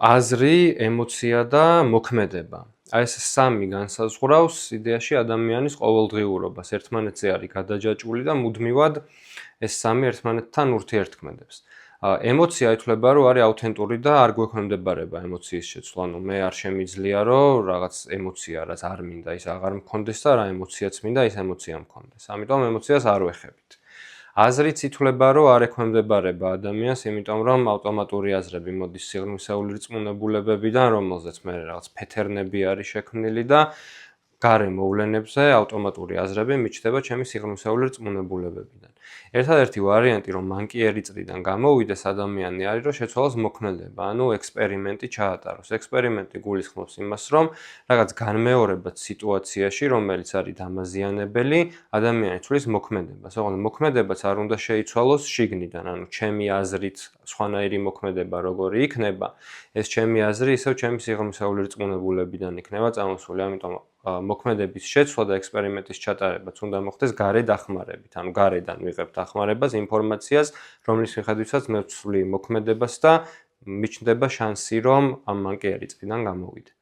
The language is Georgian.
აზრი, ემოცია და მოქმედება. აი ეს სამი განსაზღვრავს იდეაში ადამიანის ყოველდღიურობას. ერთმანეთზე არის გადაჯაჭვული და მუდმივად ეს სამი ერთმანეთთან ურთიერთქმედებს. ემოცია ითვლება, რომ არის აუთენტური და არ გვექვემდებარება ემოციის შეცვლა. ანუ მე არ შემიძლია, რომ რაღაც ემოცია, რაც არ მინდა, ის აღარ მქონდეს და რა ემოციაც მინდა, ის ემოცია მქონდეს. ამიტომ ემოციას არ ვეხებით. აზრიც ითვლება, რომ არ ექვემდებარება ადამიანს, იმიტომ რომ ავტომატური აზრები მოდის სიღრმისეული რწმუნებულებებიდან, რომელზეც მე რაღაც ფეთერნები არის შექმნილი და გარე მოვლენებზე ავტომატური აზრები მიჩნდება ჩემი სიღრმისეული რწმუნებულებებიდან. ერთადერთი ვარიანტი, რომ მან კი ერი წრიდან გამოვიდეს ადამიანი არის, რომ შეცვალოს მოქმედება, ანუ ექსპერიმენტი ჩაატაროს. ექსპერიმენტი გულისხმობს იმას, რომ რაღაც განმეორებად სიტუაციაში, რომელიც არის დამაზიანებელი, ადამიანი ცვლის მოქმედებას. ოღონდ მოქმედებაც არ უნდა შეიცვალოს შიგნიდან, ანუ ჩემი აზრით სხვანაირი მოქმედება როგორი იქნება, ეს ჩემი აზრი ისევ ჩემი სიღრმისეული რწმუნებულებიდან იქნება წამოსული, ამიტომ მოქმედების შეცვლა და ექსპერიმენტის ჩატარებაც უნდა მოხდეს გარე დახმარებით, ანუ გარედან ვიღებთ დახმარებას, ინფორმაციას, რომლის მიხედვითაც მე ვცვლი მოქმედებას და მიჩნდება შანსი, რომ ამ მანკიერი წრიდან გამოვიდე.